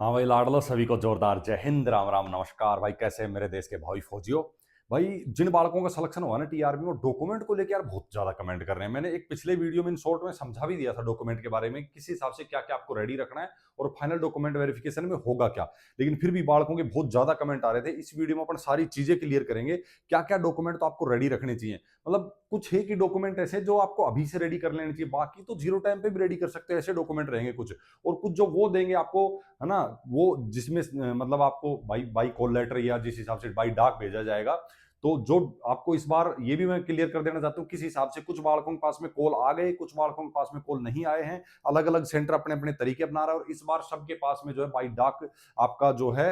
हाँ भाई लाडलो, सभी को जोरदार जय हिंद, राम राम, नमस्कार भाई। कैसे हैं मेरे देश के भाई फौजियों। भाई जिन बालकों का सिलेक्शन हुआ ना टीआरबी में, डॉक्यूमेंट को लेकर यार बहुत ज्यादा कमेंट कर रहे हैं। मैंने एक पिछले वीडियो में इन शॉर्ट में समझा भी दिया था डॉक्यूमेंट के बारे में, किस हिसाब से क्या क्या आपको रेडी रखना है और फाइनल डॉक्यूमेंट वेरिफिकेशन में होगा क्या। लेकिन फिर भी बालकों के बहुत ज्यादा कमेंट आ रहे थे। इस वीडियो में अपन सारी चीजें क्लियर करेंगे, क्या क्या डॉक्यूमेंट तो आपको रेडी रखने चाहिए। मतलब कुछ है कि डॉक्यूमेंट ऐसे जो आपको अभी से रेडी कर लेने चाहिए, बाकी तो जीरो टाइम पे भी रेडी कर सकते हैं, ऐसे डॉक्यूमेंट रहेंगे कुछ। और कुछ जो वो देंगे आपको, है ना, वो जिसमें मतलब आपको बाई बाई कॉल लेटर या जिस हिसाब से बाई डाक भेजा जाएगा। तो जो आपको इस बार ये भी मैं क्लियर कर देना चाहता हूँ, किस हिसाब से कुछ बालकों के पास में कॉल आ गए, कुछ बालकों के पास में कॉल नहीं आए हैं। अलग अलग सेंटर अपने अपने तरीके अपना रहा है, और इस बार सबके पास में जो है बाई डाक आपका जो है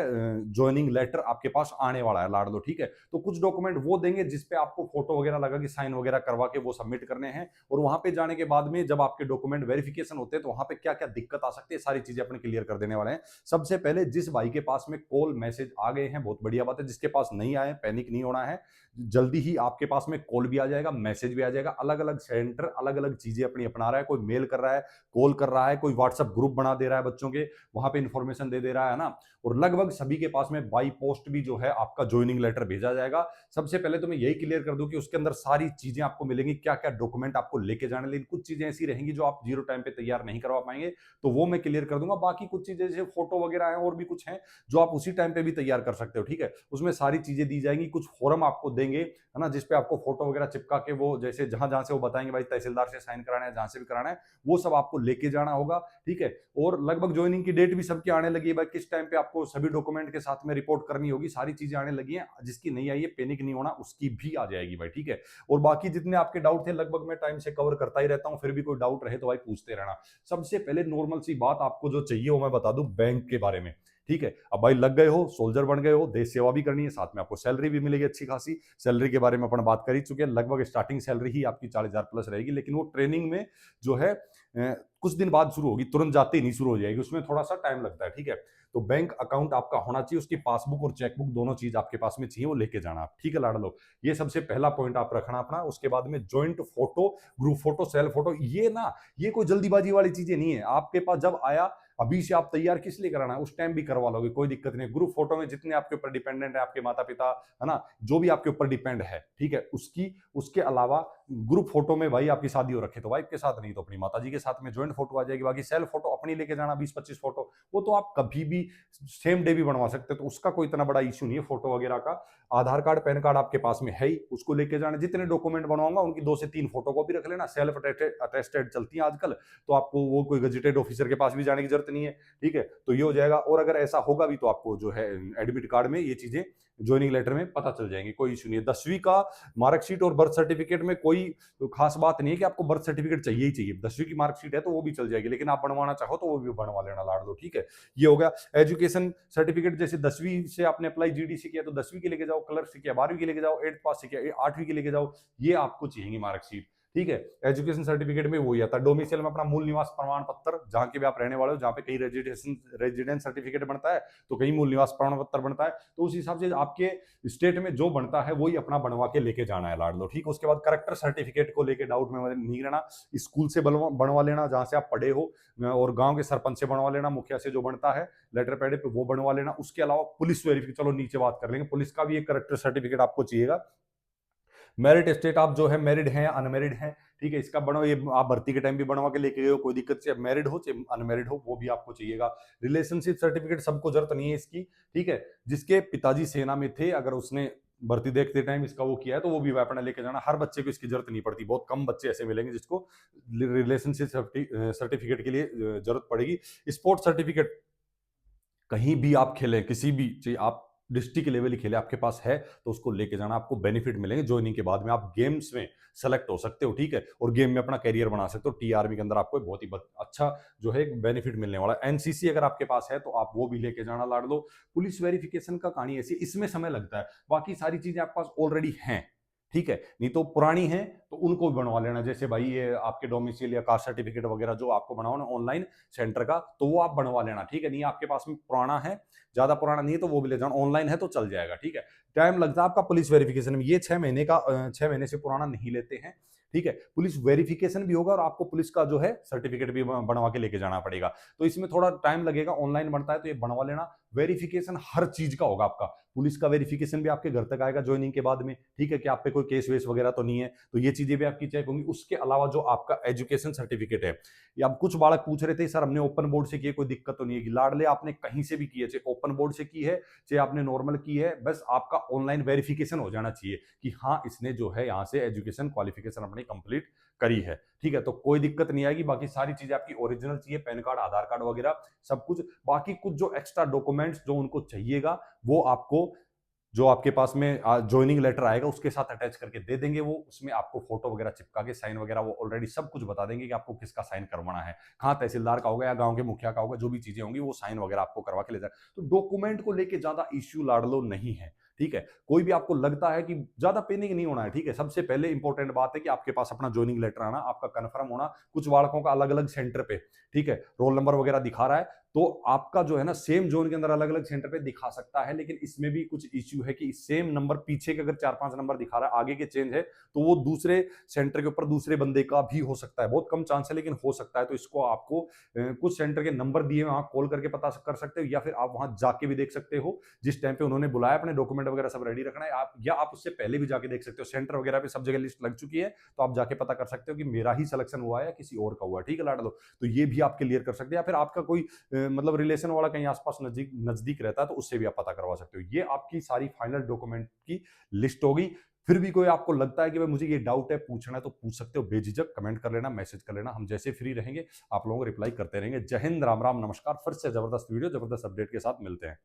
ज्वाइनिंग लेटर आपके पास आने वाला है लाडलो। ठीक है, तो कुछ डॉक्यूमेंट वो देंगे जिसपे आपको फोटो वगैरह लगा के साइन वगैरह करवा के वो सबमिट करने हैं। और वहां पे जाने के बाद में जब आपके डॉक्यूमेंट वेरिफिकेशन होते हैं तो वहां पे क्या क्या दिक्कत आ सकती है, सारी चीजें अपने क्लियर कर देने वाले हैं। सबसे पहले जिस भाई के पास में कॉल मैसेज आ गए हैं, बहुत बढ़िया बात है। जिसके पास नहीं आए, पैनिक नहीं होना है। जल्दी ही आपके पास में कॉल भी आ जाएगा, मैसेज भी आ जाएगा। अलग अलग सेंटर अलग अलग चीजें अपनी अपना रहा है, कोई मेल कर रहा है, कॉल कर रहा है, कोई व्हाट्सएप ग्रुप बना दे रहा है बच्चों के, वहां पे इंफॉर्मेशन दे दे रहा है ना। और लगभग सभी के पास में बाई पोस्ट भी जो है आपका ज्वाइनिंग लेटर भेजा जाएगा। सबसे पहले तो मैं यही क्लियर कर दूं कि उसके अंदर सारी चीजें आपको मिलेंगी, क्या क्या डॉक्यूमेंट आपको लेके जाने। लेकिन कुछ चीजें ऐसी रहेंगी जो आप जीरो टाइम पे तैयार नहीं करवा पाएंगे, तो वो मैं क्लियर कर दूंगा। बाकी कुछ चीजें जैसे फोटो वगैरह हैं और भी कुछ हैं जो आप उसी टाइम पे भी तैयार कर सकते हो। ठीक है, उसमें सारी चीजें दी जाएंगी। कुछ फॉर्म आपको देंगे, है ना, जिसपे आपको फोटो वगैरह चिपका के वो जैसे जहां जहां से वो बताएंगे भाई तहसीलदार से साइन कराना है, जहां से भी कराना है, वो सब आपको लेके जाना होगा। ठीक है, और लगभग ज्वाइनिंग की डेट भी सबकी आने लगी है भाई, किस टाइम पे आपको सभी डॉक्यूमेंट के साथ में रिपोर्ट करनी होगी, सारी चीजें आने लगी हैं। जिसकी नहीं आई है पैनिक नहीं होना, उसकी भी आ जाएगी भाई। ठीक है, और बाकी जितने आपके डाउट थे लगभग मैं टाइम से कवर करता ही रहता हूं, फिर भी कोई डाउट रहे तो भाई पूछते रहना। सबसे पहले नॉर्मल सी बात आपको जो चाहिए वो मैं बता दूं, बैंक के बारे में। ठीक है, अब भाई लग गए हो, सोल्जर बन गए हो, देश सेवा भी करनी है, साथ में आपको सैलरी भी मिलेगी अच्छी खासी। सैलरी के बारे में अपन बात कर ही चुके हैं, लगभग स्टार्टिंग सैलरी ही आपकी 40,000 प्लस रहेगी। लेकिन वो ट्रेनिंग में जो है कुछ दिन बाद शुरू होगी, तुरंत जाते ही नहीं शुरू हो जाएगी, उसमें थोड़ा सा टाइम लगता है। ठीक है, तो बैंक अकाउंट आपका होना चाहिए, उसकी पासबुक और चेकबुक दोनों चीज आपके पास में चाहिए, वो लेके जाना आप। ठीक है लाड़ा लोग, ये सबसे पहला पॉइंट आप रखना अपना। उसके बाद में joint photo, group photo, self photo, ये ना, ये कोई जल्दीबाजी वाली चीजें नहीं है। आपके पास जब आया, अभी से आप तैयार किस लिए कराना है, उस टाइम भी करवा लोगे, कोई दिक्कत नहीं। ग्रुप फोटो में जितने आपके ऊपर डिपेंडेंट है, आपके माता पिता, है ना, जो भी आपके ऊपर डिपेंड है, ठीक है, उसकी उसके अलावा ग्रुप फोटो में भाई आपकी शादी हो रखी तो वाइफ के साथ, नहीं तो अपनी माता जी के साथ में ज्वाइंट फोटो आ जाएगी। बाकी सेल्फ फोटो अपनी लेके जाना 20-25 फोटो, वो तो आप कभी भी सेम डे भी बनवा सकते हो, तो उसका कोई इतना बड़ा इश्यू नहीं है फोटो वगैरह का। आधार कार्ड पैन कार्ड आपके पास में है ही, उसको लेके जाना। जितने डॉक्यूमेंट बनवाऊंगा उनकी 2 से 3 फोटो कॉपी रख लेना, सेल्फ अटेस्टेड चलती है आजकल, तो आपको वो कोई गजेटेड ऑफिसर के पास भी जाने की जरूरत नहीं है। ठीक है, तो ये हो जाएगा। और अगर ऐसा होगा भी तो आपको जो है एडमिट कार्ड में ये चीजें ज्वाइनिंग लेटर में पता चल जाएंगी, कोई इशू नहीं है। 10वीं का मार्कशीट और बर्थ सर्टिफिकेट में कोई खास बात नहीं है कि आपको बर्थ सर्टिफिकेट चाहिए ही चाहिए। 10वीं की मार्कशीट है तो वो भी चल जाएगी, लेकिन आप बनवाना चाहो तो वो भी बनवा लेना लाड़ लो। ठीक है, ये हो गया। एजुकेशन सर्टिफिकेट, जैसे 10वीं से आपने अप्लाई जीडीसी किया तो 10वीं के लेके जाओ, क्लर्क से किया 12वीं के लेके जाओ, 8th पास से किया 8वीं के लेके जाओ, ये आपको चाहिए मार्कशीट। ठीक है, एजुकेशन सर्टिफिकेट में वही आता है। डोमिसाइल में अपना मूल निवास प्रमाण पत्र, जहां के भी आप रहने वाले हो, जहां पे कहीं रेजिडेंस सर्टिफिकेट बनता है तो कहीं मूल निवास प्रमाण पत्र बनता है, तो उस हिसाब से आपके स्टेट में जो बनता है वही अपना बनवा के लेके जाना है लाड़ लो। ठीक है, उसके बाद करेक्टर सर्टिफिकेट को लेके डाउट में नहीं रहना, स्कूल से बनवा लेना जहां से आप पढ़े हो, और गांव के सरपंच से बनवा लेना, मुखिया से जो बनता है लेटर पैड पे वो बनवा लेना। उसके अलावा पुलिस वेरिफिकेशन, चलो नीचे बात कर लेंगे, पुलिस का भी एक करेक्टर सर्टिफिकेट आपको चाहिएगा। मेरिट स्टेट, आप जो है मैरिड हैं या अनमेरिड हैं, ठीक है, इसका बनो, ये आप भर्ती के टाइम भी बनवा के लेके गए हो, कोई दिक्कत, चाहे मैरिड हो चाहे अनमेरिड हो, वो भी आपको चाहिएगा। रिलेशनशिप सर्टिफिकेट सबको जरूरत नहीं है इसकी। ठीक है, जिसके पिताजी सेना में थे, अगर उसने भर्ती देखते टाइम इसका वो किया है तो वो भी अपना लेके जाना। हर बच्चे को इसकी जरूरत नहीं पड़ती, बहुत कम बच्चे ऐसे मिलेंगे जिसको रिलेशनशिप सर्टिफिकेट के लिए जरूरत पड़ेगी। स्पोर्ट सर्टिफिकेट, कहीं भी आप खेलें, किसी भी, चाहे आप डिस्ट्रिक्ट लेवल ही खेले, आपके पास है तो उसको लेके जाना, आपको बेनिफिट मिलेंगे। ज्वाइनिंग के बाद में आप गेम्स में सेलेक्ट हो सकते हो। ठीक है, और गेम में अपना करियर बना सकते हो। टीआरबी के अंदर आपको बहुत ही अच्छा जो है बेनिफिट मिलने वाला है। एनसीसी अगर आपके पास है तो आप वो भी लेके जाना लाड़ लो। पुलिस वेरिफिकेशन का कहानी ऐसी, इसमें समय लगता है, बाकी सारी चीजें आपके पास ऑलरेडी हैं। ठीक है, नहीं तो पुरानी है तो उनको भी बनवा लेना, जैसे भाई ये आपके डोमिसाइल या कास्ट सर्टिफिकेट वगैरह जो आपको बनवाना ऑनलाइन सेंटर का, तो वो आप बनवा लेना। ठीक है, नहीं आपके पास में पुराना है, ज्यादा पुराना नहीं है, तो वो भी ले जाना, ऑनलाइन है तो चल जाएगा। ठीक है, टाइम लगता है आपका पुलिस वेरिफिकेशन में, ये 6 महीने का 6 महीने से पुराना नहीं लेते हैं। ठीक है। पुलिस वेरिफिकेशन भी होगा और आपको पुलिस का जो है सर्टिफिकेट भी बनवा के लेके जाना पड़ेगा। तो इसमें थोड़ा टाइम लगेगा, ऑनलाइन बनता है तो ये बनवा लेना। वेरिफिकेशन हर चीज का होगा आपका। पुलिस का वेरिफिकेशन भी आपके घर तक आएगा ज्वाइनिंग के बाद में, ठीक है, कि आप पे कोई केस वेस वगैरह तो नहीं है, तो ये चीजें भी आपकी चेक होंगी। उसके अलावा जो आपका एजुकेशन सर्टिफिकेट है, या अब कुछ बालक पूछ रहे थे सर हमने ओपन बोर्ड से किए, कोई दिक्कत तो नहीं है? लाडले आपने कहीं से भी किए, चाहे ओपन बोर्ड से की है चाहे आपने नॉर्मल की है, बस आपका ऑनलाइन वेरिफिकेशन हो जाना चाहिए कि हाँ इसने जो है यहाँ से एजुकेशन क्वालिफिकेशन अपनी कंप्लीट करी है, ठीक है। तो कोई दिक्कत नहीं आएगी। बाकी सारी चीजें आपकी ओरिजिनल चाहिए, पैन कार्ड, आधार कार्ड वगैरह सब कुछ। बाकी कुछ जो एक्स्ट्रा डॉक्यूमेंट्स जो उनको चाहिएगा वो आपको, जो आपके पास में ज्वाइनिंग लेटर आएगा उसके साथ अटैच करके दे देंगे। वो उसमें आपको फोटो वगैरह चिपका के साइन वगैरह वो ऑलरेडी सब कुछ बता देंगे कि आपको किसका साइन करवाना है, कहाँ तहसीलदार का होगा या गांव के मुखिया का होगा, जो भी चीजें होंगी वो साइन वगैरह आपको करवा के ले जाए। तो डॉक्यूमेंट को लेके ज्यादा इश्यू लाडलो नहीं है, ठीक है। कोई भी आपको लगता है कि ज्यादा पेनिंग नहीं होना है, ठीक है। सबसे पहले इंपॉर्टेंट बात है कि आपके पास अपना ज्वाइनिंग लेटर आना, आपका कंफर्म होना। कुछ बालकों का अलग अलग सेंटर पे, ठीक है, रोल नंबर वगैरह दिखा रहा है, तो आपका जो है ना सेम जोन के अंदर अलग अलग सेंटर पे दिखा सकता है, लेकिन इसमें भी कुछ इश्यू है कि सेम नंबर पीछे के अगर 4-5 नंबर दिखा रहा है, आगे के चेंज है, तो वो दूसरे सेंटर के ऊपर दूसरे बंदे का भी हो सकता है। बहुत कम चांस है लेकिन हो सकता है। तो इसको आपको कुछ सेंटर के नंबर दिए वहां कॉल करके पता कर सकते हो, या फिर आप वहां जाके भी देख सकते हो। जिस टाइम पे उन्होंने बुलाया अपने डॉक्यूमेंट वगैरह सब रेडी रखना है आप, या आप उससे पहले भी जाके देख सकते हो। सेंटर वगैरह पे सब जगह लिस्ट लग चुकी है, तो आप जाके पता कर सकते हो कि मेरा ही सिलेक्शन हुआ है या किसी और का हुआ है, ठीक है लाडलो। तो ये भी आप क्लियर कर सकते हैं, या फिर आपका कोई मतलब रिलेशन वाला कहीं आसपास नजदीक नजदीक रहता है तो उससे भी आप पता करवा सकते हो। ये आपकी सारी फाइनल डॉक्यूमेंट की लिस्ट होगी। फिर भी कोई आपको लगता है कि भाई मुझे ये डाउट है, पूछना है, तो पूछ सकते हो, बेझिझक कमेंट कर लेना, मैसेज कर लेना। हम जैसे फ्री रहेंगे आप लोगों को रिप्लाई करते रहेंगे। जय हिंद, राम राम, नमस्कार। फिर से जबरदस्त वीडियो जबरदस्त अपडेट के साथ मिलते हैं।